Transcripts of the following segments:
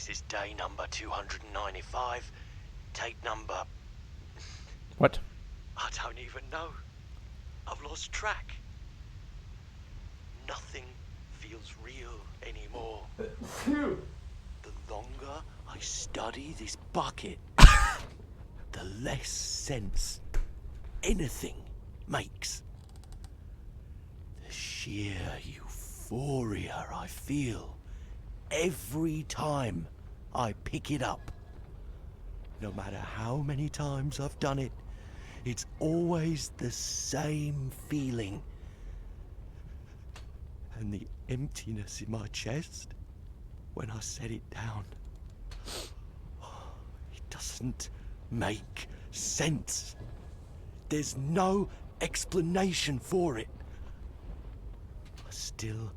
This is day number 295. Tape number... What? I don't even know. I've lost track. Nothing feels real anymore. The longer I study this bucket, the less sense anything makes. The sheer euphoria I feel every time I pick it up. No matter how many times I've done it, it's always the same feeling. And the emptiness in my chest when I set it down. It doesn't make sense. There's no explanation for it. I still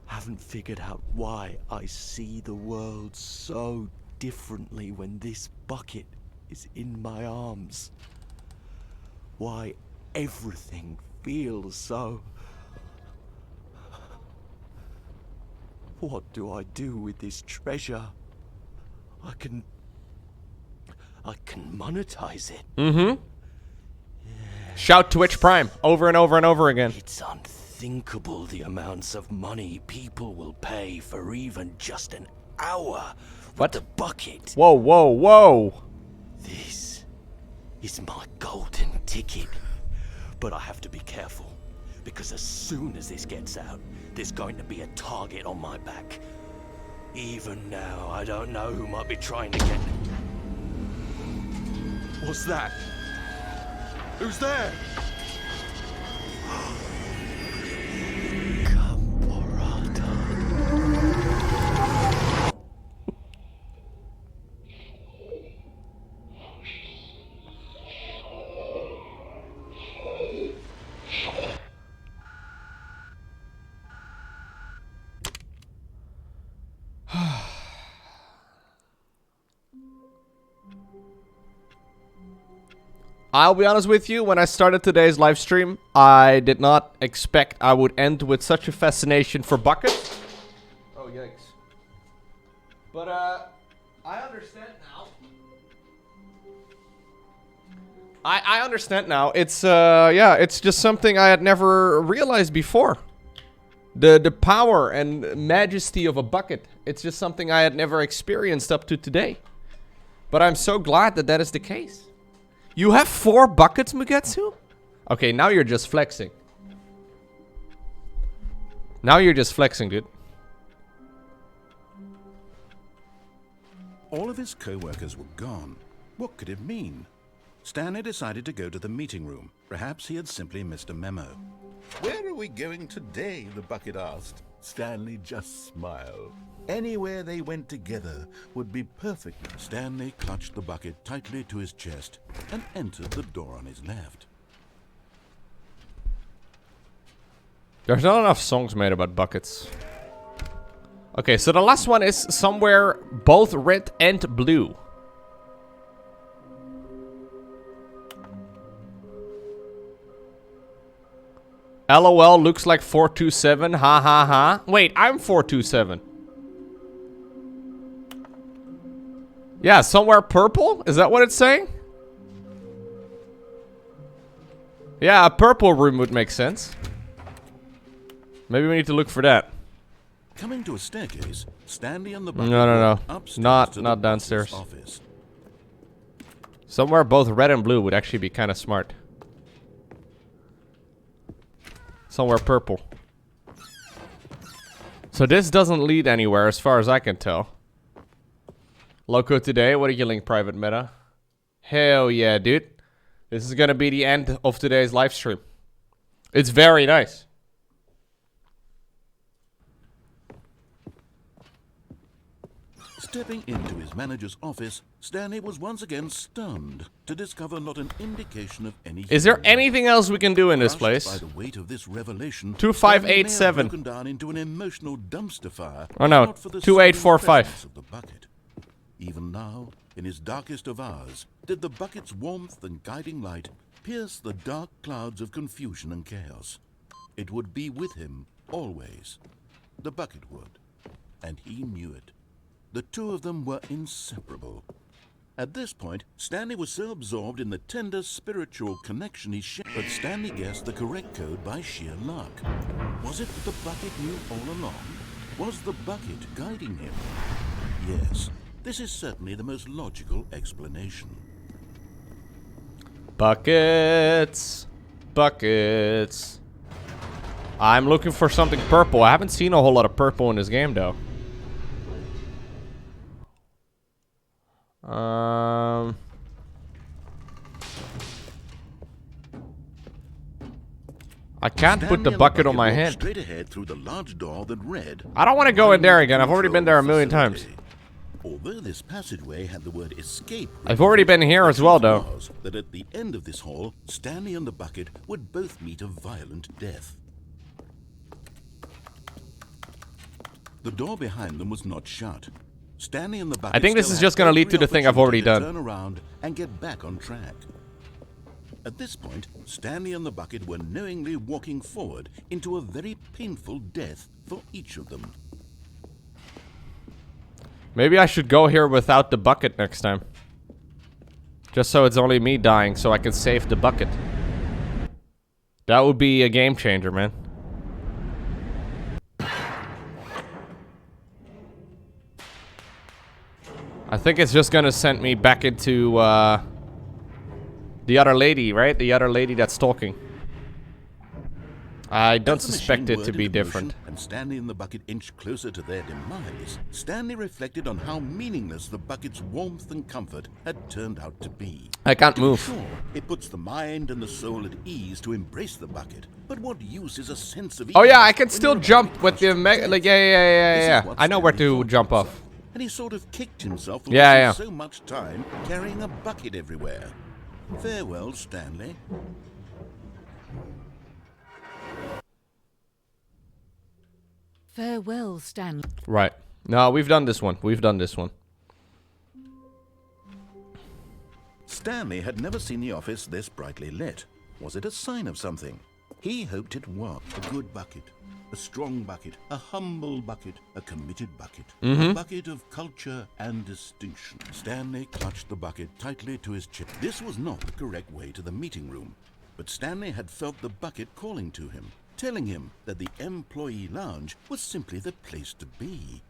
haven't figured out why I see the world so differently when this bucket is in my arms. Why everything feels so... What do I do with this treasure? I can monetize it. Mm-hmm. Shout Twitch Prime over and over and over again. It's unthinkable the amounts of money people will pay for even just an hour with the bucket. Whoa, whoa, whoa. This is my golden ticket. But I have to be careful, because as soon as this gets out, there's going to be a target on my back. Even now, I don't know who might be trying to get... What's that? Who's there? I'll be honest with you, when I started today's live stream, I did not expect I would end with such a fascination for buckets. Oh, yikes. But, I understand now. I understand now. It's, yeah, it's just something I had never realized before. The power and majesty of a bucket. It's just something I had never experienced up to today. But I'm so glad that that is the case. You have 4 buckets, Mugetsu? Okay, now you're just flexing. Now you're just flexing, dude. All of his co-workers were gone. What could it mean? Stanley decided to go to the meeting room. Perhaps he had simply missed a memo. Where are we going today? The bucket asked. Stanley just smiled. Anywhere they went together would be perfect. Stanley clutched the bucket tightly to his chest and entered the door on his left. There's not enough songs made about buckets. Okay, so the last one is somewhere both red and blue. LOL looks like 427. Ha ha ha. Wait, I'm 427. Yeah, somewhere purple? Is that what it's saying? Yeah, a purple room would make sense. Maybe we need to look for that. Coming to a staircase, Stanley and the bucket No. upstairs to Not the downstairs. office. Somewhere both red and blue would actually be kind of smart. Somewhere purple. So this doesn't lead anywhere as far as I can tell. Lowko today, what are you link private meta? Hell yeah, dude. This is gonna be the end of today's live stream. It's very nice. Stepping into his manager's office, Stanley was once again stunned to discover not an indication of any... Is there anything else we can do in this place? By the weight of this revelation, 2587. Stanley may have broken down into an emotional dumpster fire. Oh no, not for the 2845. presence of the bucket. Even now, in his darkest of hours, did the bucket's warmth and guiding light pierce the dark clouds of confusion and chaos. It would be with him always. The bucket would, and he knew it. The two of them were inseparable. At this point, Stanley was so absorbed in the tender spiritual connection he shared, but Stanley guessed the correct code by sheer luck. Was it that the bucket knew all along? Was the bucket guiding him? Yes, this is certainly the most logical explanation. Buckets. Buckets. I'm looking for something purple. I haven't seen a whole lot of purple in this game, though. I can't put the bucket on my head. Straight ahead through the large door that read, I don't want to go in there again. I've already been there a million times. Although this passageway had the word escape, I've already been here as well, though. was that at the end of this hall, Stanley and the bucket would both meet a violent death. The door behind them was not shut. Stanley and the bucket I think this still is had just gonna lead to every the thing I've already opportunity done. to turn around and get back on track. At this point, Stanley and the bucket were knowingly walking forward into a very painful death for each of them. Maybe I should go here without the bucket next time. Just so it's only me dying, so I can save the bucket. That would be a game changer, man. I think it's just gonna send me back into, the other lady, right? The other lady that's talking. I don't As the suspect machine it to whirred be into motion different. And Stanley and the bucket inched closer to their demise. Stanley reflected on how meaningless the bucket's warmth and comfort had turned out to be. I can't To be move. sure, it puts the mind and the soul at ease to embrace the bucket. But what use is a sense of Oh yeah, I ease can when still you're jump about with to the crush to like death? yeah. This is what I know where Stanley to thought jump off. himself, and he sort of kicked himself for Yeah, wasting yeah. so much time carrying a bucket everywhere. Farewell, Stanley. Farewell, Stanley. Right. No, we've done this one. We've done this one. Stanley had never seen the office this brightly lit. Was it a sign of something? He hoped it was a good bucket, a strong bucket, a humble bucket, a committed bucket, a bucket of culture and distinction. Stanley clutched the bucket tightly to his chest. This was not the correct way to the meeting room, but Stanley had felt the bucket calling to him, telling him that the employee lounge was simply the place to be.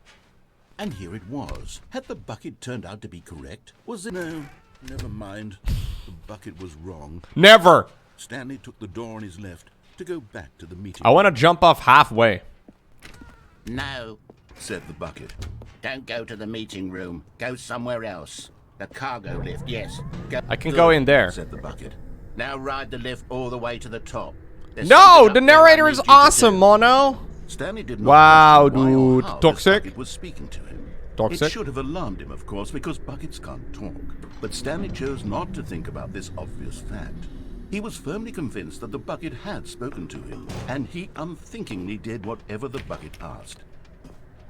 And here it was. Had the bucket turned out to be correct? Was it? No, never mind. The bucket was wrong. Never. Stanley took the door on his left to go back to the meeting. I want to jump off halfway. No, said the bucket. don't go to the meeting room. Go somewhere else. The cargo lift, yes. Go. I can go in there. Said the bucket. Now ride the lift all the way to the top. There's No, something the up there I narrator need is you to awesome, do. Mono. Stanley did not Wow, question why or dude. how this Toxic? bucket was speaking to him. Toxic? It should have alarmed him, of course, because buckets can't talk. But Stanley chose not to think about this obvious fact. He was firmly convinced that the bucket had spoken to him, and he unthinkingly did whatever the bucket asked.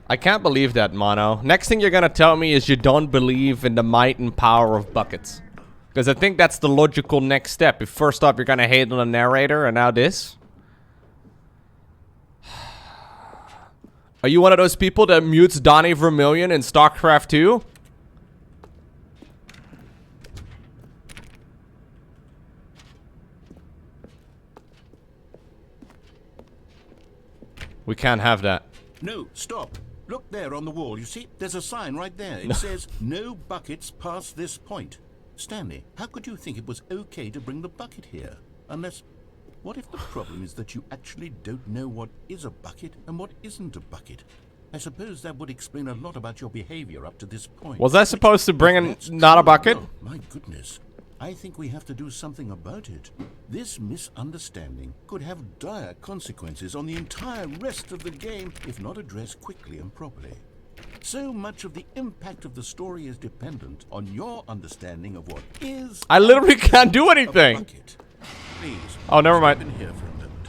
I can't believe that, Mono. Next thing you're gonna tell me is you don't believe in the might and power of buckets. Because I think that's the logical next step. If first up you're gonna hate on the narrator, and now this. Are you one of those people that mutes Donnie Vermillion in StarCraft 2? We can't have that. No, stop. Look there on the wall. You see, there's a sign right there. It says, no buckets past this point. Stanley, how could you think it was okay to bring the bucket here? Unless, what if the problem is that you actually don't know what is a bucket and what isn't a bucket? I suppose that would explain a lot about your behavior up to this point. Was I supposed to bring in That's not a true. bucket? Oh, my goodness. I think we have to do something about it. This misunderstanding could have dire consequences on the entire rest of the game if not addressed quickly and properly. So much of the impact of the story is dependent on your understanding of what is I literally can't do a anything. bucket. Please. Oh, never stop mind. in here for a moment.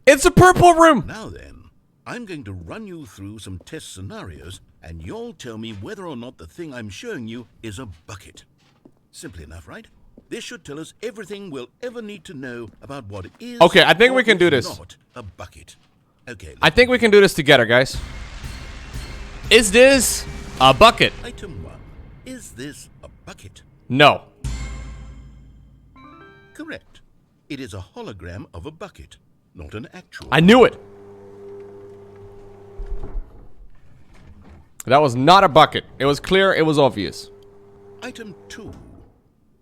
It's a purple room. Now then, I'm going to run you through some test scenarios, and you'll tell me whether or not the thing I'm showing you is a bucket. Simple enough, right? This should tell us everything we'll ever need to know about what is. Okay, I think or we can is do this. Not a bucket. Okay. I think we can do this together, guys. Is this a bucket? Item 1. Is this a bucket? No. Correct. It is a hologram of a bucket, not an actual. I knew it. That was not a bucket. It was clear, it was obvious. Item 2.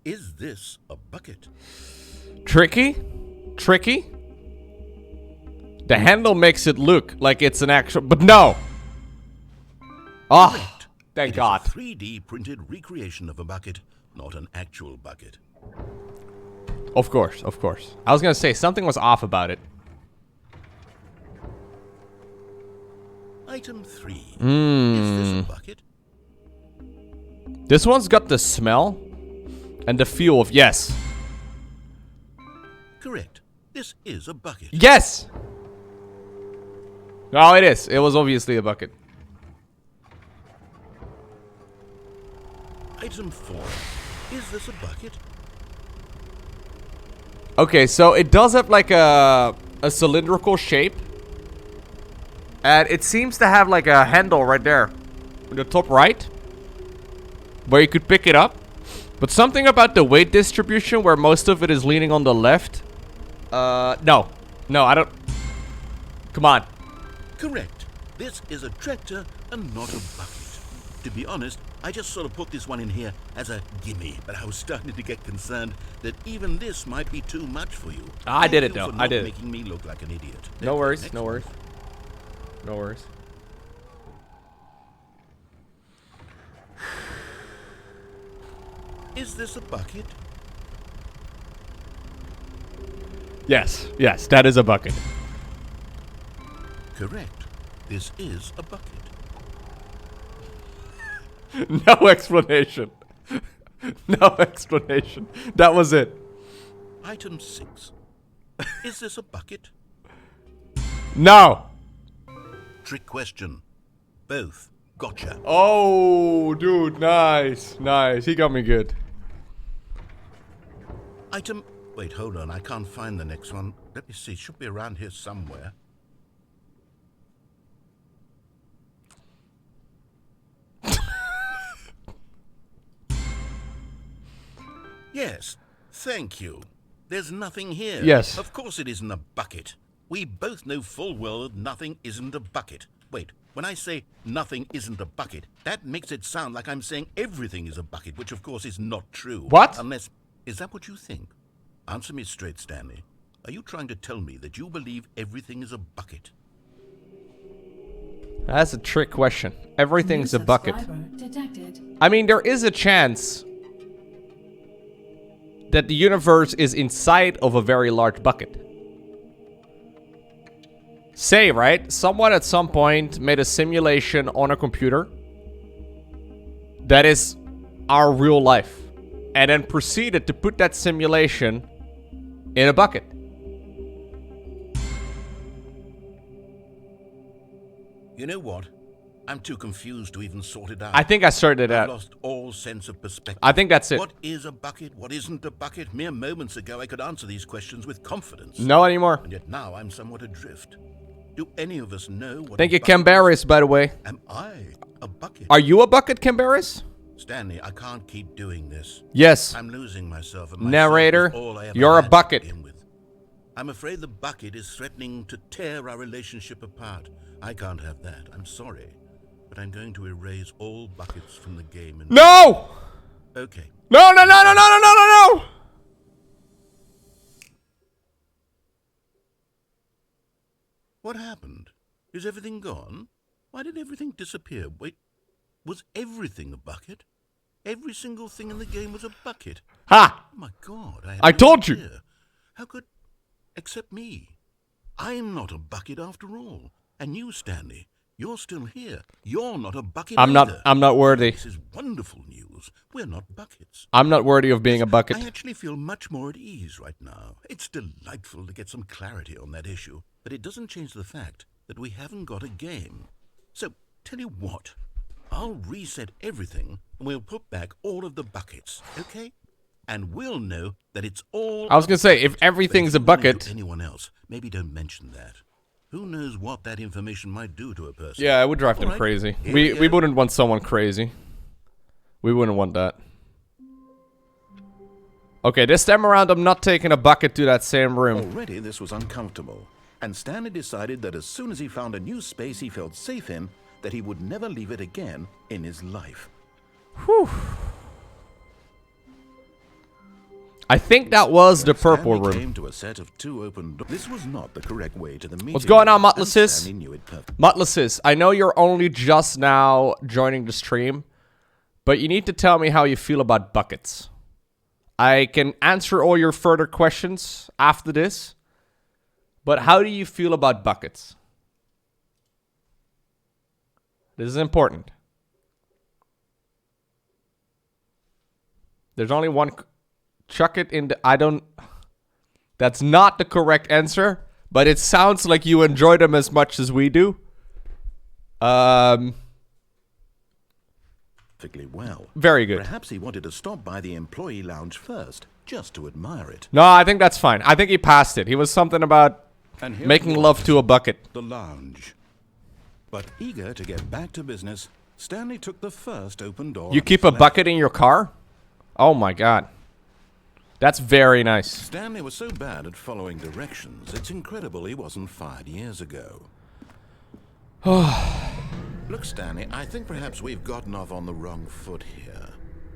Is this a bucket? Tricky? Tricky? The handle makes it look like it's an actual, but no! Oh, Correct. thank It God. is a 3D printed recreation of a bucket, not an actual bucket. Of course, of course. I was gonna say, something was off about it. Item 3. Is this a bucket? This one's got the smell and the feel of yes. Correct. This is a bucket. Yes! Oh, it is. It was obviously a bucket. Item 4. Is this a bucket? Okay, so it does have like a cylindrical shape. And it seems to have like a handle right there. In the top right. Where you could pick it up. But something about the weight distribution where most of it is leaning on the left. No. No, I don't. Come on. Correct. This is a tractor and not a bucket. To be honest, I just sort of put this one in here as a gimme, but I was starting to get concerned that even this might be too much for you. I did it Thank you though. for I not did it. making me look like an idiot. No Okay, worries. next No one. worries. No worries. Is this a bucket? Yes. Yes, that is a bucket. Correct. This is a bucket. No explanation. No explanation. That was it. Item 6. Is this a bucket? No. Trick question. Both. Gotcha. Oh, dude, nice. Nice. He got me good. Item... Wait, hold on. I can't find the next one. Let me see. It should be around here somewhere. Yes. Thank you. There's nothing here. Yes. Of course it isn't a bucket. We both know full well that nothing isn't a bucket. Wait, when I say nothing isn't a bucket, that makes it sound like I'm saying everything is a bucket, which of course is not true. What? Unless... Is that what you think? Answer me straight, Stanley. Are you trying to tell me that you believe everything is a bucket? That's a trick question. Everything's a New bucket. subscriber detected. I mean, there is a chance that the universe is inside of a very large bucket. Say, right? Someone at some point made a simulation on a computer that is our real life. And then proceeded to put that simulation in a bucket. You know what? I'm too confused to even sort it out. I think I sorted it I've out. lost all sense of perspective. I think that's it. What is a bucket? What isn't a bucket? Mere moments ago, I could answer these questions with confidence. No anymore. And yet now I'm somewhat adrift. Do any of us know what Thank a you, bucket Cambaris, by the way. is? Am I a bucket? Are you a bucket, Cambaris? Stanley, I can't keep doing this. Yes. I'm losing myself. And myself Narrator, is all I ever you're a had to bucket. begin with. I'm afraid the bucket is threatening to tear our relationship apart. I can't have that. I'm sorry. But I'm going to erase all buckets from the game. And No! Okay. No, no, no, no, no, no, no, no, no! What happened? Is everything gone? Why did everything disappear? Wait, was everything a bucket? Every single thing in the game was a bucket. Ha! Oh my God, I had I no told you. idea. How could... Except me. I'm not a bucket after all. And you, Stanley, you're still here. You're not a bucket I'm either. not worthy. This is wonderful news. We're not buckets. I'm not worthy of being a bucket. I actually feel much more at ease right now. It's delightful to get some clarity on that issue, but it doesn't change the fact that we haven't got a game. So, tell you what, I'll reset everything and we'll put back all of the buckets, okay? and we'll know that it's all. I was gonna say, if everything's a But if you wanna bucket. do anyone else, maybe don't mention that. Who knows what that information might do to a person? Yeah, it would drive them All right, crazy. here We go. wouldn't want someone crazy. We wouldn't want that. Okay, this time around, I'm not taking a bucket to that same room. Already this was uncomfortable, and Stanley decided that as soon as he found a new space he felt safe in, that he would never leave it again in his life. Whew. I think that was the purple Stanley room. came to a set of 2 open doors. This was not the correct way to the meeting. What's going on, room, and Mutlases? Stanley knew it perfectly. Mutlases, I know you're only just now joining the stream, but you need to tell me how you feel about buckets. I can answer all your further questions after this, but how do you feel about buckets? This is important. There's only one. Chuck it in the. I don't. That's not the correct answer, but it sounds like you enjoy them as much as we do. Perfectly well. Very good. Perhaps he wanted to stop by the employee lounge first, just to admire it. No, I think that's fine. I think he passed it. He was something about And here making it was, love to a bucket. the lounge. But eager to get back to business, Stanley took the first open door. You on keep his a left. bucket in your car? Oh my god. That's very nice. Stanley was so bad at following directions, it's incredible he wasn't fired years ago. Look, Stanley, I think perhaps we've gotten off on the wrong foot here.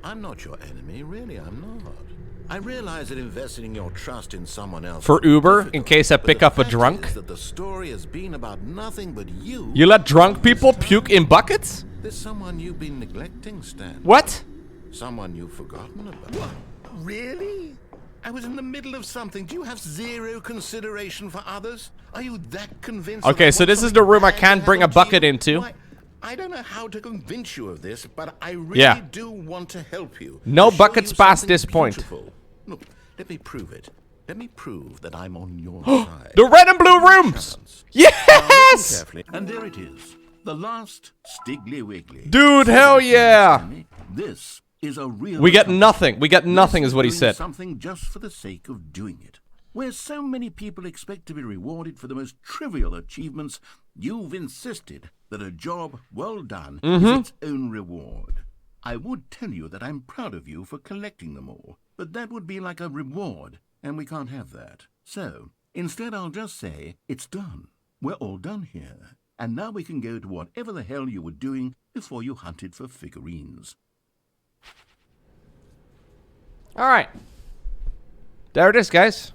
I'm not your enemy, really, I'm not. I realize that investing your trust in someone else For is Uber, in difficult, case I but pick the up a fact drunk? is that the story has been about nothing but you. You let drunk all this people time. puke in buckets? There's someone you've been neglecting, Stan. What? Someone you've forgotten about. Really? I was in the middle of something. Do you have zero consideration for others? Are you that convinced? Okay, that I so want this is something the room I bad to can't bring a happen to bucket you? into. Why, I don't know how to convince you of this, but I really Yeah. do want to help you. No to show buckets you past something this point. beautiful. Look, let me prove it. Let me prove that I'm on your side. The red and blue rooms! Chance. Now listen Yes! carefully. And there it is. The last Stiggly Wiggly. Dude, hell yeah! This is a real We get accomplishment. nothing. We get nothing This is what he doing said. Something just for the sake of doing it. Where so many people expect to be rewarded for the most trivial achievements, you've insisted that a job well done is its own reward. I would tell you that I'm proud of you for collecting them all, but that would be like a reward, and we can't have that. So, instead I'll just say, it's done. We're all done here. And now we can go to whatever the hell you were doing before you hunted for figurines. Alright. There it is, guys.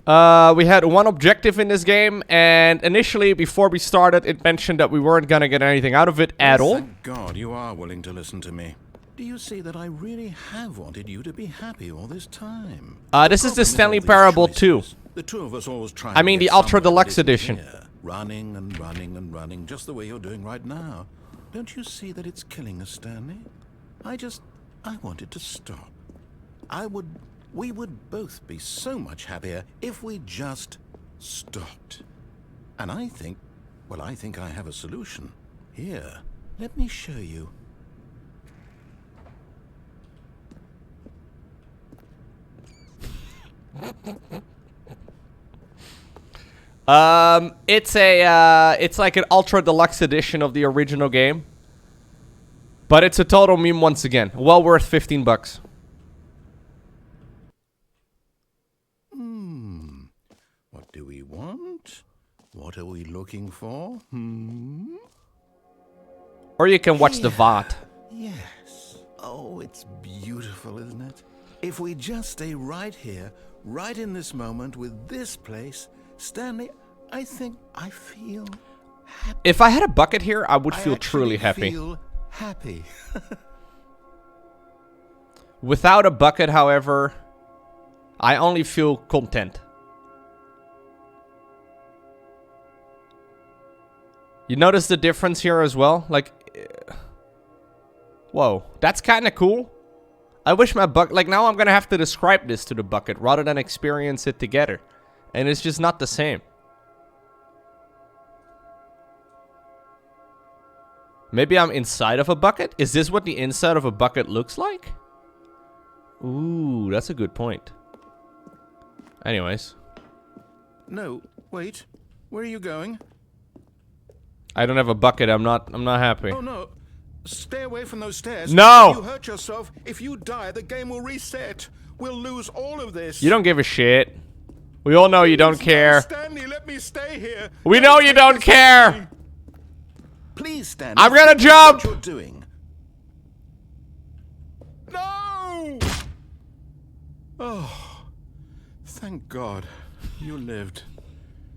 We had one objective in this game, and initially, before we started, it mentioned that we weren't gonna get anything out of it at all. Thank God you are willing to listen to me. Do you see that I really have wanted you to be happy all this time? This is the Problem Stanley all these Parable choices. 2. The two of us always try. I mean the Ultra Deluxe edition. Running and running and running, just the way you're doing right now. Don't you see that it's killing us, Stanley? I wanted to stop. We would both be so much happier if we just stopped. And I think I have a solution. Here, let me show you. It's like an Ultra Deluxe edition of the original game. But it's a total meme once again. Well worth 15 bucks. What do we want? What are we looking for? Or you can watch the VOD. Yes. Oh, it's beautiful, isn't it? If we just stay right here, right in this moment with this place, Stanley, I think I feel happy. If I had a bucket here, I would I feel actually truly happy. Feel happy. Without a bucket, however, I only feel content. You notice the difference here as well? Like, whoa, that's kind of cool. I wish my bucket, like now I'm gonna have to describe this to the bucket rather than experience it together. And it's just not the same. Maybe I'm inside of a bucket? Is this what the inside of a bucket looks like? Ooh, that's a good point. Anyways. No, wait. Where are you going? I don't have a bucket. I'm not happy. Oh, no. Stay away from those stairs. No! If you hurt yourself, if you die, the game will reset. We'll lose all of this. You don't give a shit. We all know you don't care. Stanley, let me stay here. We know you don't care. Please, Stanley. I'm gonna think jump. What you're doing. No! Oh, thank God. You lived.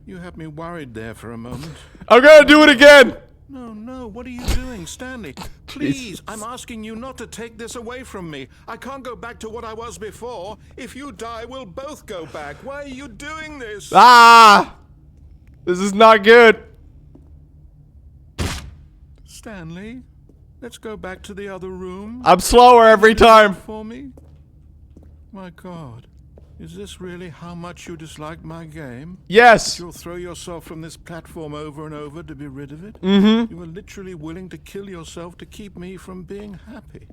You had me worried there for a moment. I'm gonna do it again. No, what are you doing, Stanley? Please, I'm asking you not to take this away from me. I can't go back to what I was before. If you die, we'll both go back. Why are you doing this? Ah! This is not good. Stanley, let's go back to the other room. I'm slower every time. For me? My God. Is this really how much you dislike my game? Yes. You'll throw yourself from this platform over and over to be rid of it? Mm-hmm. You are literally willing to kill yourself to keep me from being happy.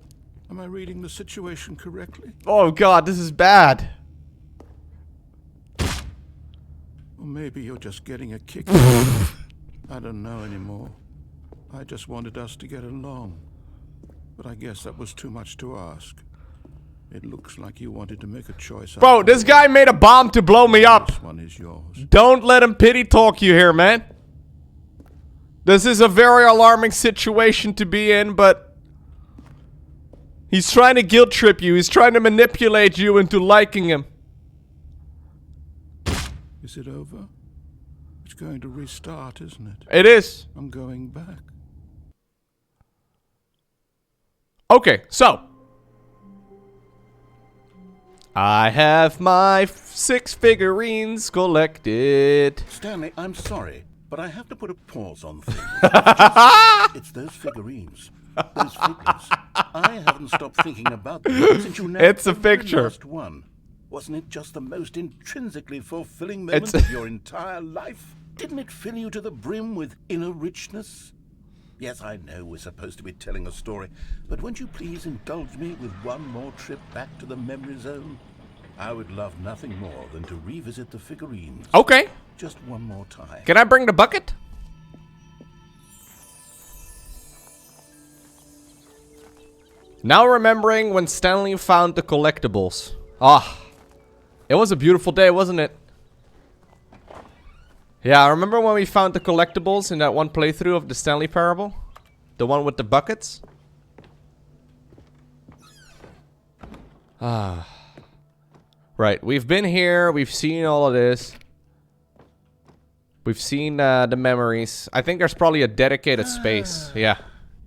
Am I reading the situation correctly? Oh God, this is bad. Or maybe you're just getting a kick. I don't know anymore. I just wanted us to get along. But I guess that was too much to ask. It looks like you wanted to make a choice. Bro, this guy made a bomb to blow me up. This one is yours. Don't let him pity talk you here, man. This is a very alarming situation to be in, but he's trying to guilt trip you. He's trying to manipulate you into liking him. Is it over? It's going to restart, isn't it? It is. I'm going back. Okay, so I have my 6 figurines collected. Stanley, I'm sorry, but I have to put a pause on things. It's those figurines. Those figures. I haven't stopped thinking about them since you never It's a picture. lost one. Wasn't it just the most intrinsically fulfilling moment of your entire life? Didn't it fill you to the brim with inner richness? Yes, I know we're supposed to be telling a story, but won't you please indulge me with one more trip back to the memory zone? I would love nothing more than to revisit the figurines. Okay. Just one more time. Can I bring the bucket? Now remembering when Stanley found the collectibles. Ah. It was a beautiful day, wasn't it? Yeah, I remember when we found the collectibles in that one playthrough of the Stanley Parable? The one with the buckets? Ah. Right, we've been here, we've seen all of this. We've seen the memories. I think there's probably a dedicated space, yeah.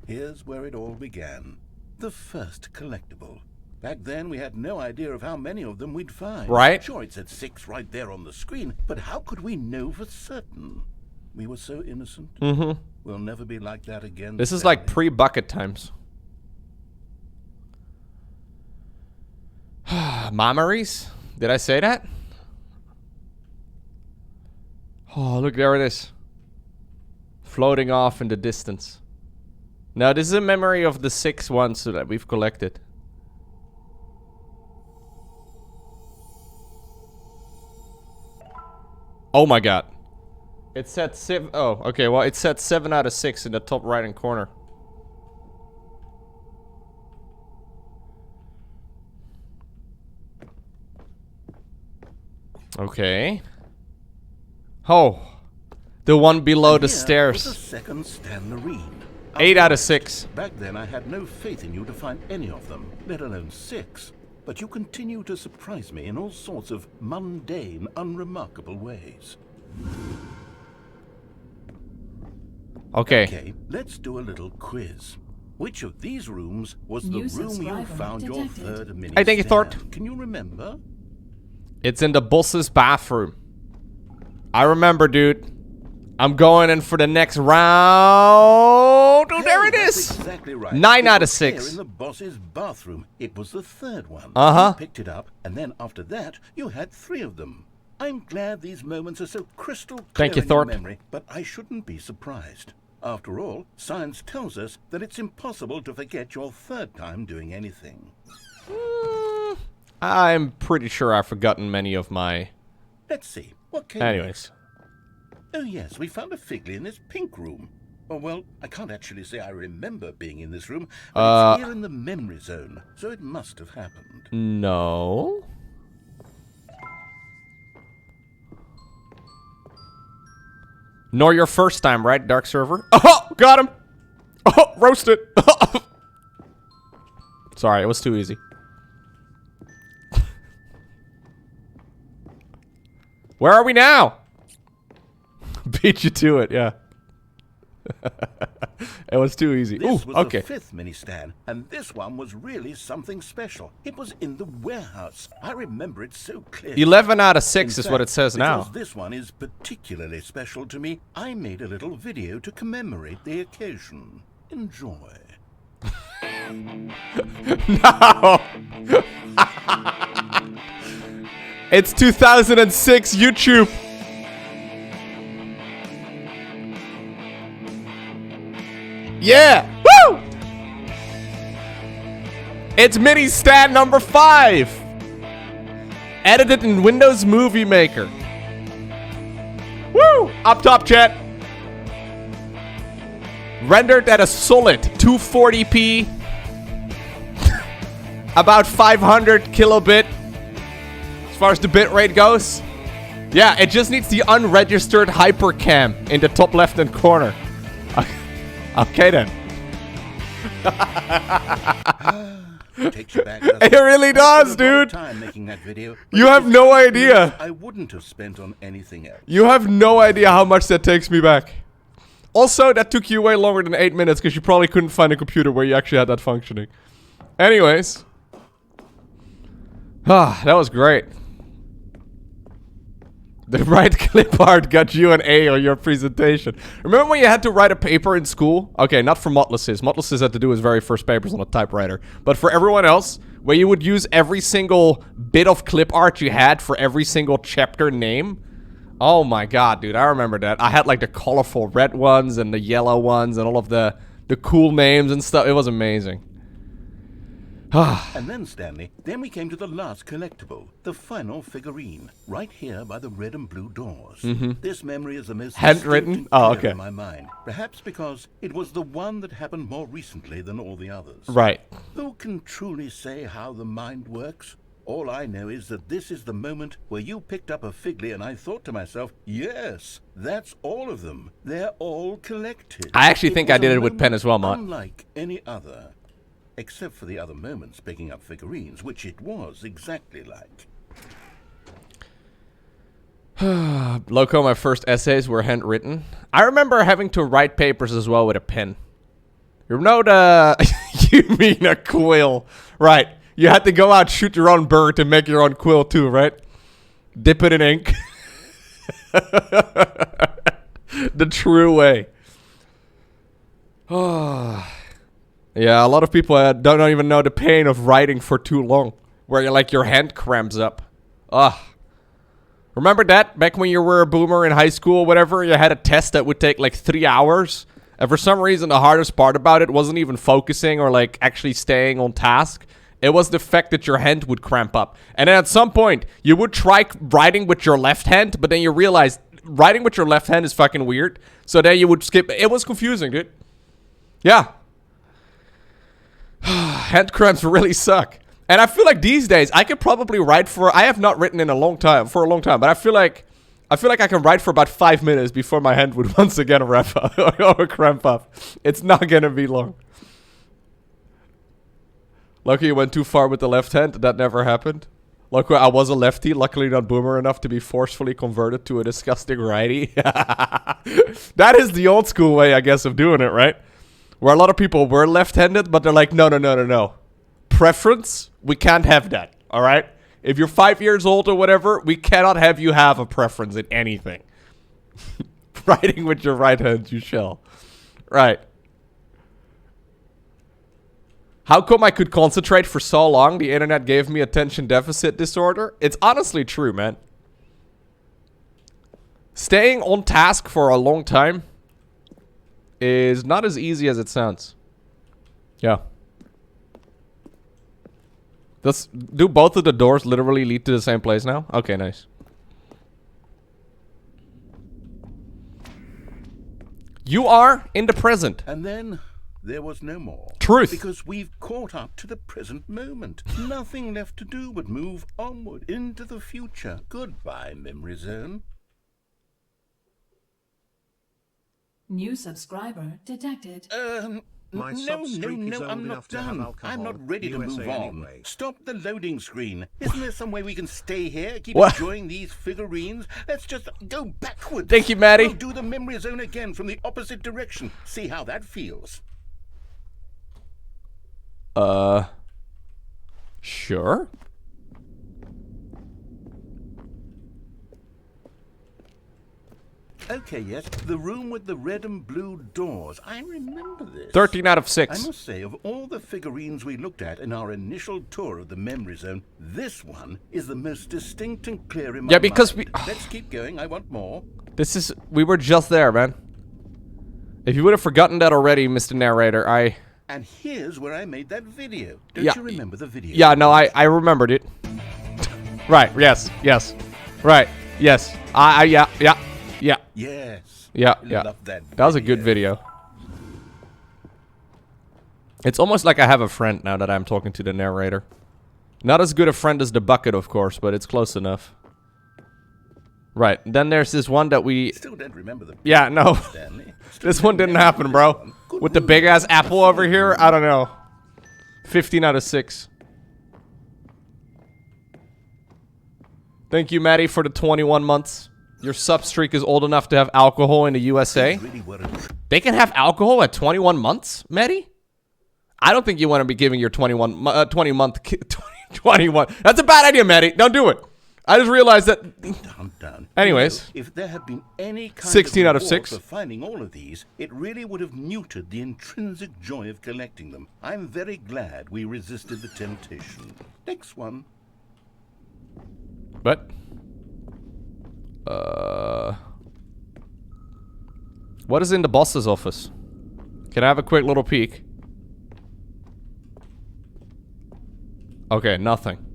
Here's where it all began. The first collectible. Back then, we had no idea of how many of them we'd find. Right. Sure, it said 6 right there on the screen, but how could we know for certain? We were so innocent. Mm-hmm. We'll never be like that again. This is Stanley. like pre-bucket times. Memories? Did I say that? Oh, look, there it is. Floating off in the distance. Now, this is a memory of the 6 ones that we've collected. Oh my god. It said 7. Oh, okay. Well, it said 7 out of 6 in the top right hand corner. Okay. Oh. The one below the Here stairs. was the second Stanley. 8 out of 6. Back then, I had no faith in you to find any of them, let alone 6. But you continue to surprise me in all sorts of mundane, unremarkable ways. Okay. Okay, let's do a little quiz. Which of these rooms was the New room you subscriber found your detected. third mini Hey, thank you, Thort. stand? Can you remember? It's in the boss's bathroom. I remember, dude. I'm going in for the next round. Oh, there it Hey, that's is. Exactly right. 9 It out of was here 6. in the boss's bathroom. It was the third one. Uh-huh. You picked it up, and then after that, you had 3 of them. I'm glad these moments are so crystal clear Thank you, in your Thort. memory, but I shouldn't be surprised. After all, science tells us that it's impossible to forget your third time doing anything. I'm pretty sure I've forgotten many of my... Let's see. What came Anyways. next? Oh, yes, we found a Figley in this pink room. Oh, well, I can't actually say I remember being in this room, but it's here in the memory zone, so it must have happened. No. Nor your first time, right, Dark Server? Oh, got him! Oh, roasted! Sorry, it was too easy. Where are we now? Beat you to it, yeah. It was too easy. This Ooh, was okay. the fifth mini stand, and this one was really something special. It was in the warehouse. I remember it so clearly. 11 out of 6 In is what it fact, says now. Because this one is particularly special to me, I made a little video to commemorate the occasion. Enjoy. No! It's 2006 YouTube. Yeah! Woo! It's mini stand number 5. Edited in Windows Movie Maker. Woo! Up top, chat. Rendered at a solid 240p. About 500 kilobit. As far as the bitrate goes. Yeah, it just needs the unregistered hypercam in the top left-hand corner. Okay then. Takes you back, doesn't It really does, I spent a lot of dude. time making that video, but You it have was no years idea. I wouldn't have spent on anything else. You have no idea how much that takes me back. Also, that took you way longer than 8 minutes because you probably couldn't find a computer where you actually had that functioning. Anyways. Ah, that was great. The right clip art got you an A on your presentation. Remember when you had to write a paper in school? Okay, not for Motlesses. Motlesses had to do his very first papers on a typewriter. But for everyone else, where you would use every single bit of clip art you had for every single chapter name. Oh my god, dude, I remember that. I had like the colorful red ones and the yellow ones and all of the cool names and stuff. It was amazing. And then, Stanley, then we came to the last collectible, the final figurine, right here by the red and blue doors. This memory is the most Handwritten? distinct and Oh, clear okay. in my mind, perhaps because it was the one that happened more recently than all the others. Right. Who can truly say how the mind works? All I know is that this is the moment where you picked up a Figley and I thought to myself, yes, that's all of them. They're all collected. I actually think was I did a it with pen moment as well, Mott. Unlike any other. Except for the other moments picking up figurines, which it was exactly like. Lowko, my first essays were handwritten. I remember having to write papers as well with a pen. You know the... You mean a quill. Right. You had to go out, shoot your own bird, and make your own quill too, right? Dip it in ink. The true way. Oh... Yeah, a lot of people don't even know the pain of writing for too long. Where you're like, your hand cramps up. Ugh. Remember that? Back when you were a boomer in high school or whatever, you had a test that would take like 3 hours. And for some reason, the hardest part about it wasn't even focusing or like actually staying on task. It was the fact that your hand would cramp up. And then at some point, you would try writing with your left hand, but then you realized writing with your left hand is fucking weird. So then you would skip. It was confusing, dude. Yeah. Hand cramps really suck. And I feel like these days I could probably write for... I have not written in a long time, but I feel like I can write for about 5 minutes before my hand would once again wrap up or cramp up. It's not gonna be long. Lucky you went too far with the left hand. That never happened. Lucky I was a lefty, luckily not boomer enough to be forcefully converted to a disgusting righty. That is the old school way, I guess, of doing it, right? Where a lot of people were left-handed, but they're like, no. Preference? We can't have that, all right? If you're 5 years old or whatever, we cannot have you have a preference in anything. Writing with your right hand, you shall. Right. How come I could concentrate for so long? The internet gave me attention deficit disorder. It's honestly true, man. Staying on task for a long time is not as easy as it sounds. Yeah. Do both of the doors literally lead to the same place now? Okay, nice. You are in the present. And then there was no more. Truth. Because we've caught up to the present moment. Nothing left to do but move onward into the future. Goodbye, memory zone. New subscriber detected. No, I'm not done. I'm not ready to move on. Stop the loading screen. Isn't there some way we can stay here, keep enjoying these figurines? Let's just go backwards. Thank you, Maddie. We'll do the memory zone again from the opposite direction. See how that feels. Sure. Okay, yes, the room with the red and blue doors. I remember this. 13 out of I 6. must say, of all the figurines we looked at in our initial tour of the memory zone, this one is the most distinct and clear in my mind. because Let's keep going. I want more. We were just there, man. If you would have forgotten that already, Mr. Narrator, And here's where I made that video. Don't Yeah, you remember the video? Yeah, no, I remembered it. Right, yes. Right, yes. Yeah. Yes. Yeah. Love that That was a good video. It's almost like I have a friend now that I'm talking to the narrator. Not as good a friend as the bucket, of course, but it's close enough. Right, then there's this one that we... Still don't remember the... Yeah, no. Stanley. This one didn't happen, bro. With the big-ass apple over here, I don't know. 15 out of 6. Thank you, Maddie, for the 21 months. Your sub streak is old enough to have alcohol in the USA. Really were They can have alcohol at 21 months, Maddie? I don't think you want to be giving your 20 month 21. That's a bad idea, Maddie. Don't do it. I just realized that. done. Anyways. You know, if there had been any kind 16 of out of reward 6. for finding all of these, it really would have neutered the intrinsic joy of collecting them. I'm very glad we resisted the temptation. Next one. But what is in the boss's office? Can I have a quick little peek? Okay, nothing.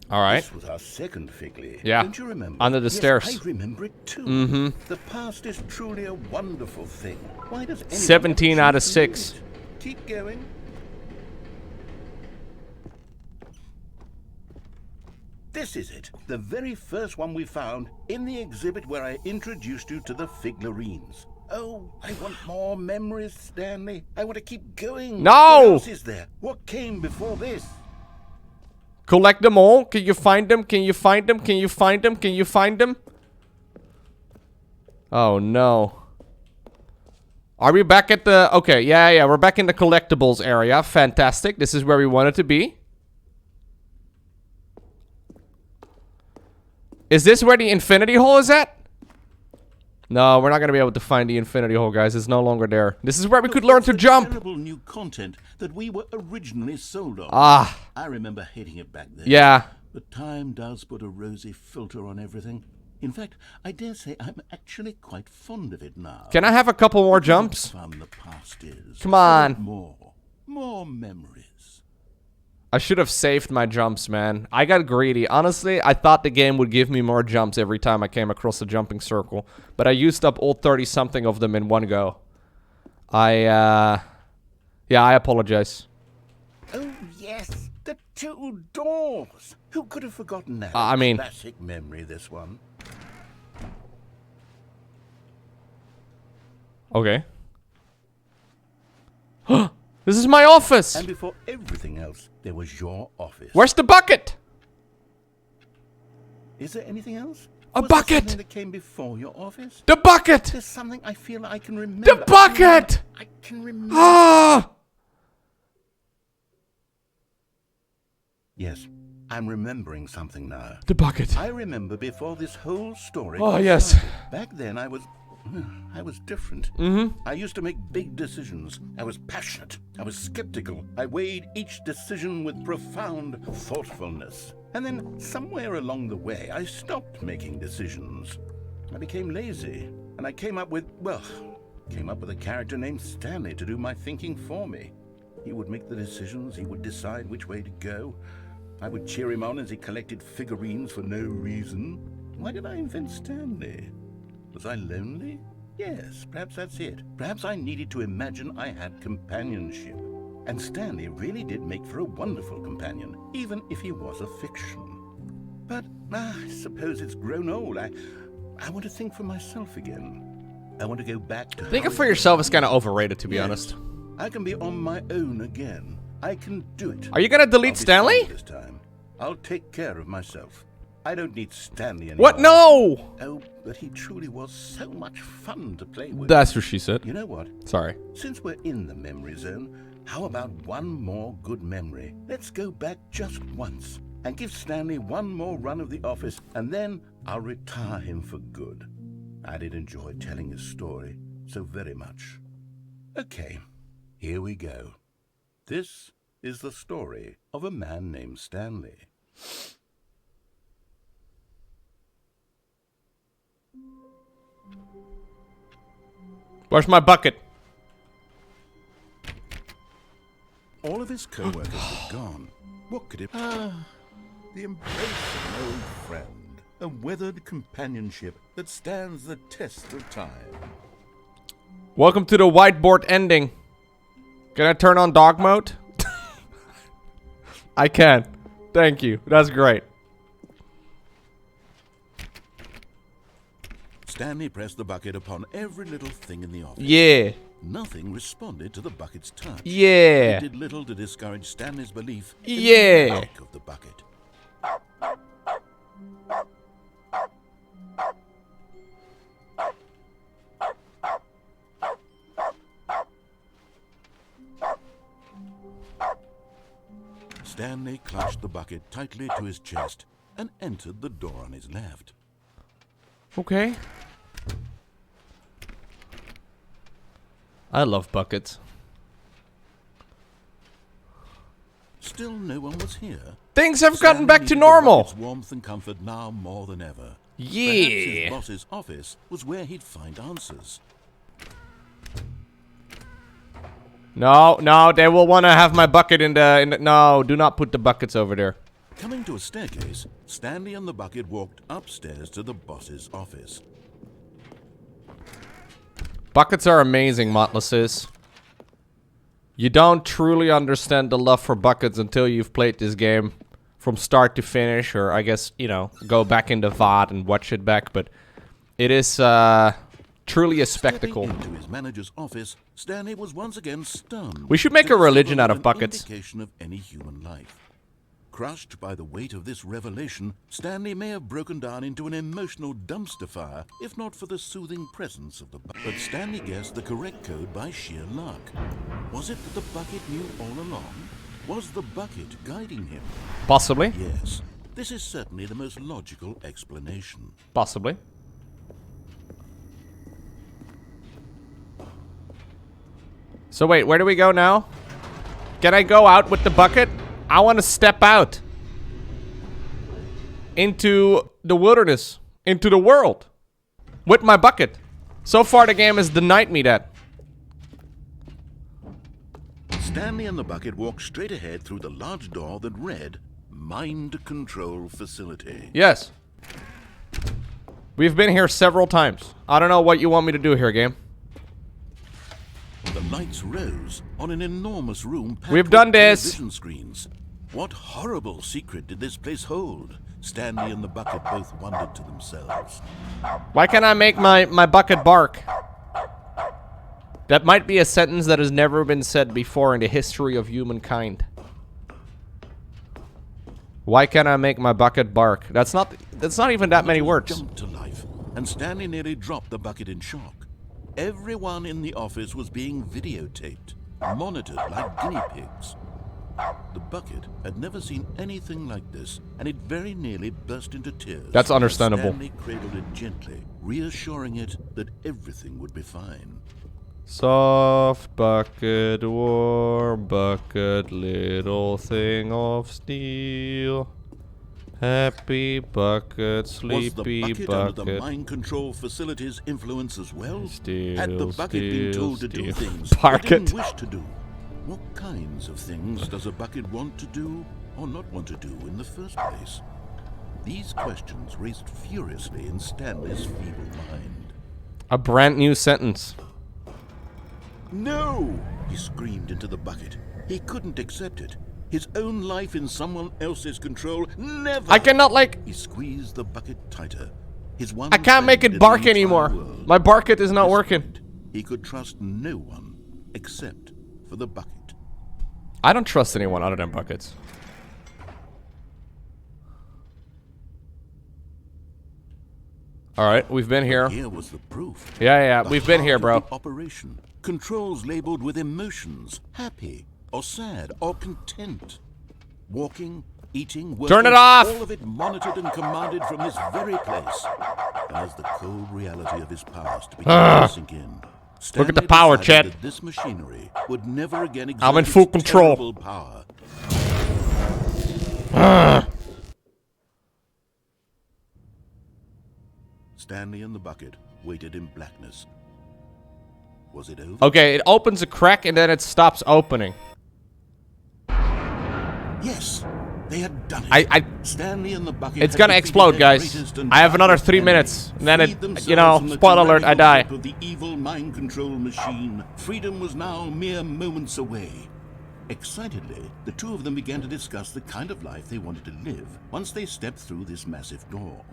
All right. This was our second Figley. Yeah. Don't you remember? Under the Yes, stairs. I remember it too. The past is truly a wonderful thing. Why does anyone 17 ever out of choose to leave 6. it? Keep going. This is it. The very first one we found in the exhibit where I introduced you to the figurines. Oh, I want more memories, Stanley. I want to keep going. No! What else is there? What came before this? Collect them all. Can you find them? Can you find them? Can you find them? Can you find them? Oh no. Are we back at the... Okay, yeah, we're back in the collectibles area. Fantastic. This is where we wanted to be. Is this where the infinity hole is at? No, we're not going to be able to find the infinity hole, guys. It's no longer there. This is where we could learn to jump. Terrible new content that we were originally sold on. Ah. I remember hating it back then. Yeah. But time does put a rosy filter on everything. In fact, I dare say I'm actually quite fond of it now. Can I have a couple more jumps? Fun the past is. Come on. More memories. I should have saved my jumps, man. I got greedy. Honestly, I thought the game would give me more jumps every time I came across a jumping circle. But I used up all 30-something of them in one go. Yeah, I apologize. Oh, yes. The 2 doors. Who could have forgotten that? I mean... Classic memory, this one. Okay. This is my office! And before everything else, there was your office. Where's the bucket? Is there anything else? A Was there bucket! something that came before your office? The bucket! There's something I feel I can remember. The bucket! I can remember. Ah! Yes, I'm remembering something now. The bucket. I remember before this whole story. Oh, got yes. started. Back then, I was different. I used to make big decisions. I was passionate. I was skeptical. I weighed each decision with profound thoughtfulness. And then, somewhere along the way, I stopped making decisions. I became lazy. And I came up with a character named Stanley to do my thinking for me. He would make the decisions, he would decide which way to go. I would cheer him on as he collected figurines for no reason. Why did I invent Stanley? Was I lonely? Yes, perhaps that's it. Perhaps I needed to imagine I had companionship. And Stanley really did make for a wonderful companion, even if he was a fiction. But I suppose it's grown old. I want to think for myself again. I want to go back to... Thinking for yourself is kind of overrated, to be honest. I can be on my own again. I can do it. Are you gonna delete Stanley? This time. I'll take care of myself. I don't need Stanley anymore. What? No! Oh, but he truly was so much fun to play with. That's what she said. You know what? Sorry. Since we're in the memory zone, how about one more good memory? Let's go back just once and give Stanley one more run of the office, and then I'll retire him for good. I did enjoy telling his story so very much. Okay, here we go. This is the story of a man named Stanley. Where's my bucket? All of his co-workers were gone. What could it be? The embracing old friend, a weathered companionship that stands the test of time. Welcome to the whiteboard ending. Can I turn on dog mode? I can. Thank you. That's great. Stanley pressed the bucket upon every little thing in the office. Yeah. Nothing responded to the bucket's touch. Yeah. It did little to discourage Stanley's belief in Yeah. the bulk of the bucket. Stanley clutched the bucket tightly to his chest and entered the door on his left. Okay. I love buckets. Still no one was here. Things have gotten Stanley back to needed the normal. bucket's warmth and comfort now more than ever. Perhaps Yeah. his boss's office was where he'd find answers. No, no, they will want to have my bucket in the... No, do not put the buckets over there. Coming to a staircase, Stanley and the bucket walked upstairs to the boss's office. Buckets are amazing, Motlesses. You don't truly understand the love for buckets until you've played this game from start to finish, or I guess, you know, go back into VOD and watch it back, but it is truly a spectacle. Stepping into his manager's office, Stanley was once again stunned. We should make to a religion discover out of an buckets. Indication of any human life. Crushed by the weight of this revelation, Stanley may have broken down into an emotional dumpster fire, if not for the soothing presence of the bucket. But Stanley guessed the correct code by sheer luck. Was it that the bucket knew all along? Was the bucket guiding him? Possibly. Yes, this is certainly the most logical explanation. Possibly. So wait, where do we go now? Can I go out with the bucket? I want to step out into the wilderness, into the world with my bucket. So far the game has denied me that. Stanley and the bucket walked straight ahead through the large door that read, Mind Control Facility. Yes. We've been here several times. I don't know what you want me to do here, game. The lights rose on an enormous room packed We've with done this. television screens. What horrible secret did this place hold? Stanley and the bucket both wondered to themselves. Why can't I make my bucket bark? That might be a sentence that has never been said before in the history of humankind. Why can't I make my bucket bark? That's not even that many words. Jumped to life, and Stanley nearly dropped the bucket in shock. Everyone in the office was being videotaped, monitored like guinea pigs. The bucket had never seen anything like this, and it very nearly burst into tears. That's understandable. Stanley cradled it gently, reassuring it that everything would be fine. Soft bucket, warm bucket, little thing of steel. Happy bucket, Was the sleepy bucket under the bucket. mind control facility's influence as well? Steal, Had the bucket been told to do steal. things it Bucket. didn't wish to do? What kinds of things does a bucket want to do or not want to do in the first place? These questions raced furiously in Stanley's feeble mind. A brand new sentence. No! He screamed into the bucket. He couldn't accept it. His own life in someone else's control, never! I cannot, like... He squeezed the bucket tighter. His one I can't make friend it in bark the entire anymore. world. My bucket is not This working. point, he could trust no one except for the bucket. I don't trust anyone other than buckets. Alright, we've been here. Here was the proof. Yeah, The we've been heart here, of bro. the operation. Controls labeled with emotions, happy or sad or content. Walking, eating, working, Turn it off! all of it monitored and commanded from this very place. And as the cold reality of his past began to sink in, Look at the Stanley power, decided Chet. that this machinery would never again exert I'm in its full control. terrible power. Stanley and the bucket waited in blackness. Was it over? Okay, it opens a crack and then it stops opening. Yes, they had done it. Stanley and the bucket It's had gonna defeated explode, their guys. greatest and I have another darkest 3 enemy, minutes, and then freed it, themselves you know, from the spoiler alert, I tyrannical die. grip of the evil mind control machine. Freedom was now mere moments away. Excitedly, the two of them began to discuss the kind of life they wanted to live once they stepped through this massive door.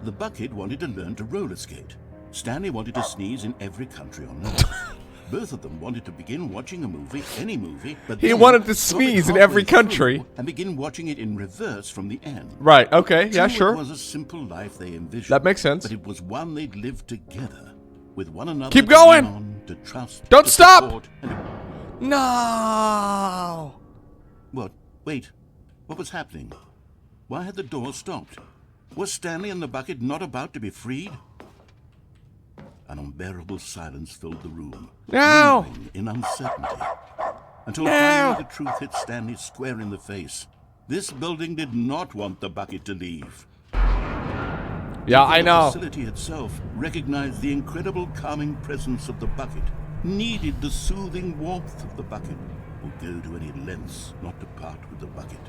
The bucket wanted to learn to roller skate. Stanley wanted to sneeze in every country on earth. Both of them wanted to begin watching a movie, any movie, but He then wanted to stop it sneeze in every halfway through country. and begin watching it in reverse from the end. Right, okay, yeah, True, sure. It was a simple life they envisioned. That makes sense. But it was one they'd lived together with one another. Keep to lean going! on, to trust, Don't to stop! support, and No! What? Wait. What was happening? Why had the door stopped? Was Stanley and the bucket not about to be freed? An unbearable silence filled the room. No! Lingering in uncertainty. Until No! finally the truth hit Stanley square in the face. This building did not want the bucket to leave. Yeah, I The know. facility itself recognized the incredible calming presence of the bucket, needed the soothing warmth of the bucket, would go to any lengths not to part with the bucket.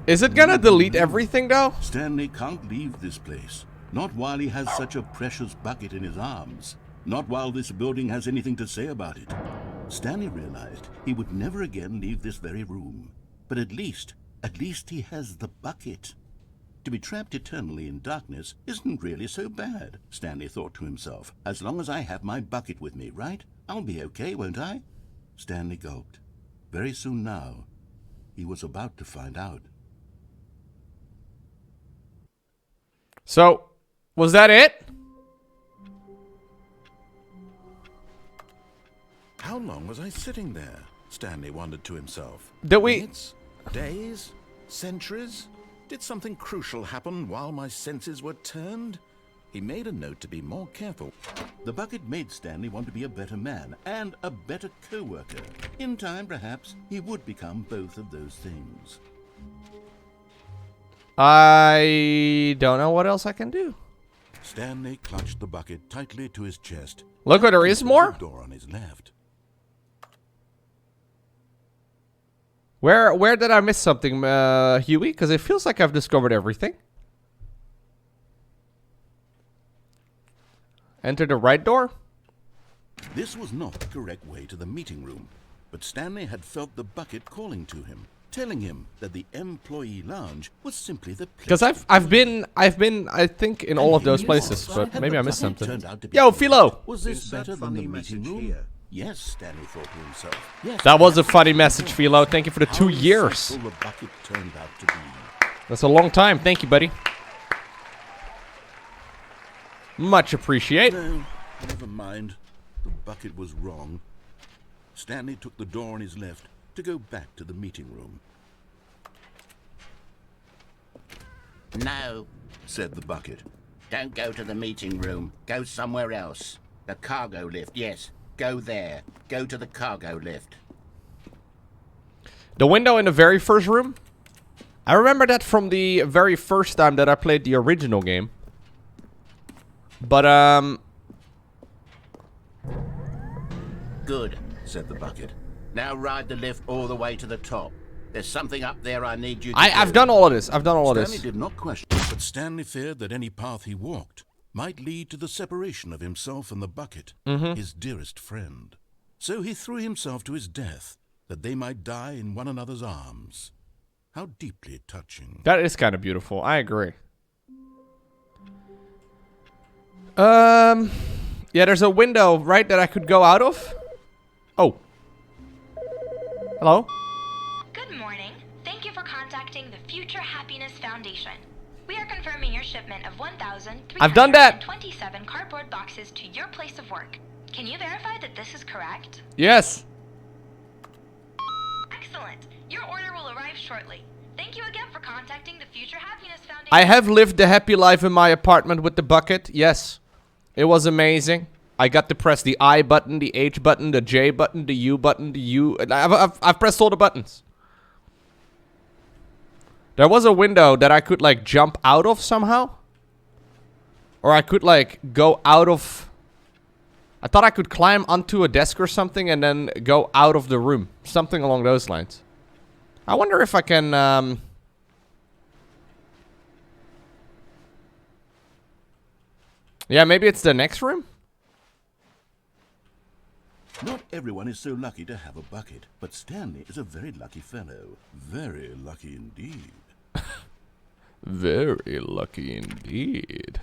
Is it gonna delete everything, though? Stanley can't leave this place. Not while he has such a precious bucket in his arms. Not while this building has anything to say about it. Stanley realized he would never again leave this very room. But at least he has the bucket. To be trapped eternally in darkness isn't really so bad, Stanley thought to himself. As long as I have my bucket with me, right? I'll be okay, won't I? Stanley gulped. Very soon now, he was about to find out. So, was that it? How long was I sitting there? Stanley wondered to himself. Did we- Minutes? Days? Centuries? Did something crucial happen while my senses were turned? He made a note to be more careful. The bucket made Stanley want to be a better man and a better co-worker. In time, perhaps, he would become both of those things. I don't know what else I can do. Stanley clutched the bucket tightly to his chest. Look, there is more? The door on his left. Where did I miss something, Huey? Because it feels like I've discovered everything. Enter the right door? This was not the correct way to the meeting room, but Stanley had felt the bucket calling to him, telling him that the employee lounge was simply the place. Because I've been I think in all of those places, but maybe I missed Turned something. out to be Yo, correct. Philo! Was this Insert better than the funny meeting message room? here. Yes, Stanley thought to himself. Yes, That was a perhaps funny it's message, Philo. Thank you for the how 2 years. insightful the bucket turned out to be. That's a long time. Thank you, buddy. Much appreciate. No, never mind. The bucket was wrong. Stanley took the door on his left to go back to the meeting room. No, Said the bucket. don't go to the meeting room. Go somewhere else. The cargo lift, yes. Go there. Go to the cargo lift. The window in the very first room? I remember that from the very first time that I played the original game. But, Good, said the bucket. Now ride the lift all the way to the top. There's something up there I need you to I've do. done all of this. I've done all of Stanley this. did not question, but Stanley feared that any path he walked might lead to the separation of himself and the bucket, his dearest friend. So he threw himself to his death, that they might die in one another's arms. How deeply touching. That is kind of beautiful. I agree. Yeah, there's a window, right, that I could go out of? Oh. Hello? Good morning. Thank you for contacting the Future Happiness Foundation. We are confirming your shipment of I've done that. 1,327 cardboard boxes to your place of work. Can you verify that this is correct? Yes. Excellent. Your order will arrive shortly. Thank you again for contacting the Future Happiness Foundation. I have lived the happy life in my apartment with the bucket. Yes. It was amazing. I got to press the I button, the H button, the J button, the U button, the U. I've pressed all the buttons. There was a window that I could, like, jump out of somehow. Or I could, like, go out of... I thought I could climb onto a desk or something and then go out of the room. Something along those lines. I wonder if I can, Yeah, maybe it's the next room? Not everyone is so lucky to have a bucket, but Stanley is a very lucky fellow. Very lucky indeed. Very lucky indeed.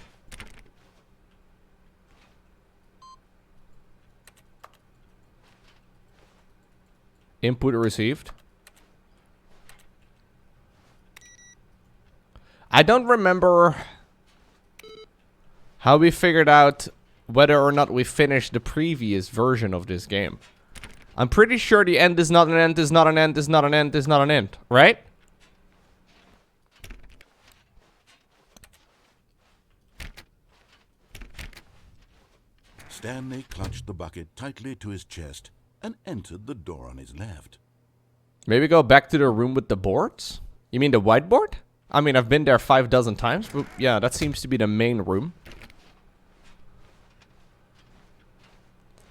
Input received. I don't remember how we figured out whether or not we finished the previous version of this game. I'm pretty sure the end is not an end, is not an end, is not an end, is not an end, right? Stanley clutched the bucket tightly to his chest and entered the door on his left. Maybe go back to the room with the boards? You mean the whiteboard? I mean, I've been there 5 dozen times, but yeah, that seems to be the main room.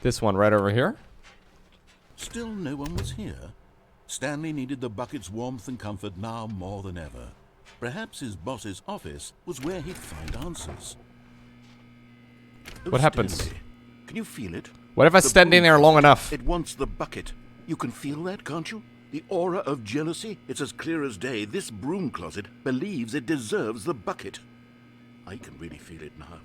This one right over here. Still no one was here. Stanley needed the bucket's warmth and comfort now more than ever. Perhaps his boss's office was where he'd find answers. Oh, What happens? Stanley, can you feel it? What if I The stand in broom there long closet, enough? It wants the bucket. You can feel that, can't you? The aura of jealousy? It's as clear as day. This broom closet believes it deserves the bucket. I can really feel it now.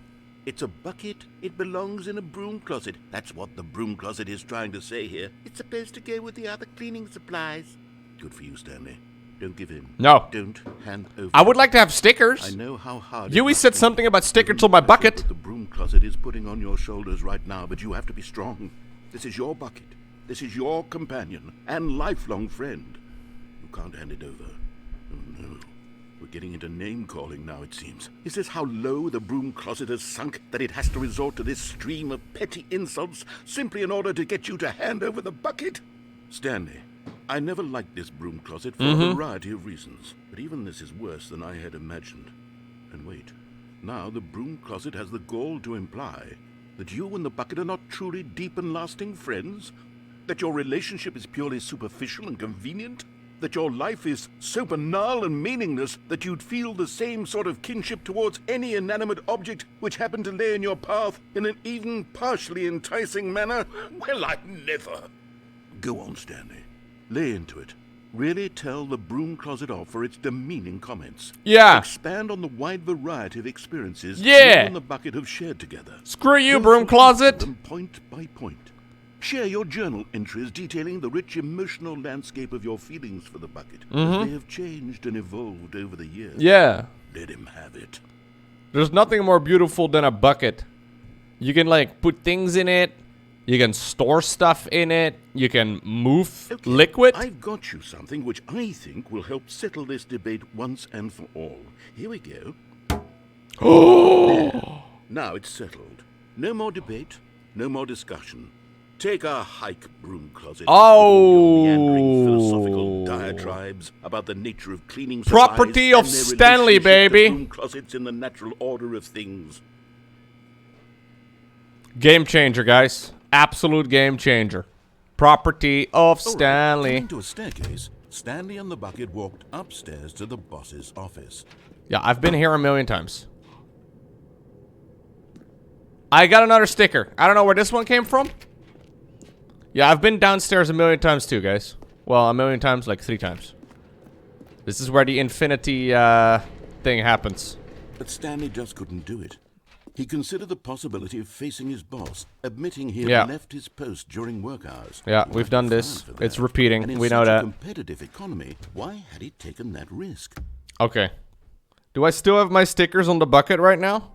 It's a bucket. It belongs in a broom closet. That's what the broom closet is trying to say here. It's supposed to go with the other cleaning supplies. Good for you, Stanley. Don't give in. No. Don't hand over. I would like to have stickers. I know how hard. Yui said something about stickers on my bucket. That the broom closet is putting on your shoulders right now, but you have to be strong. This is your bucket. This is your companion and lifelong friend. You can't hand it over. Oh no. We're getting into name-calling now, it seems. Is this how low the broom closet has sunk, that it has to resort to this stream of petty insults simply in order to get you to hand over the bucket? Stanley, I never liked this broom closet for a variety of reasons, but even this is worse than I had imagined. And wait, now the broom closet has the gall to imply that you and the bucket are not truly deep and lasting friends? That your relationship is purely superficial and convenient? That your life is so banal and meaningless that you'd feel the same sort of kinship towards any inanimate object which happened to lay in your path in an even partially enticing manner? Well, I never. Go on, Stanley. Lay into it. Really tell the broom closet off for its demeaning comments. Yeah. Expand on the wide variety of experiences Yeah. you and the bucket have shared together. Screw you, Go broom through closet. them point by point. Share your journal entries detailing the rich emotional landscape of your feelings for the bucket. As they have changed and evolved over the years. Yeah. Let him have it. There's nothing more beautiful than a bucket. You can, like, put things in it. You can store stuff in it. You can move Okay, liquid. I've got you something which I think will help settle this debate once and for all. Here we go. There. Now it's settled. No more debate, no more discussion. Take a hike, broom closet. Oh. With all your meandering philosophical diatribe. fibs about the nature of cleaning Property supplies of and their Stanley, relationship to baby. broom closets in the natural order of things. Game changer, guys. Absolute game changer. Property of All right, Stanley. coming to a staircase, Stanley and the bucket walked upstairs to the boss's office. Yeah, I've been here a million times. I got another sticker. I don't know where this one came from. Yeah, I've been downstairs a million times too, guys. Well, a million times, like 3 times. This is where the infinity thing happens. But Stanley just couldn't do it. He considered the possibility of facing his boss, admitting he had Yeah. left his post during work hours. Yeah, He we've might done be this. fined for It's that. repeating. And in We know such a that. competitive economy, why had he taken that risk? Okay. Do I still have my stickers on the bucket right now?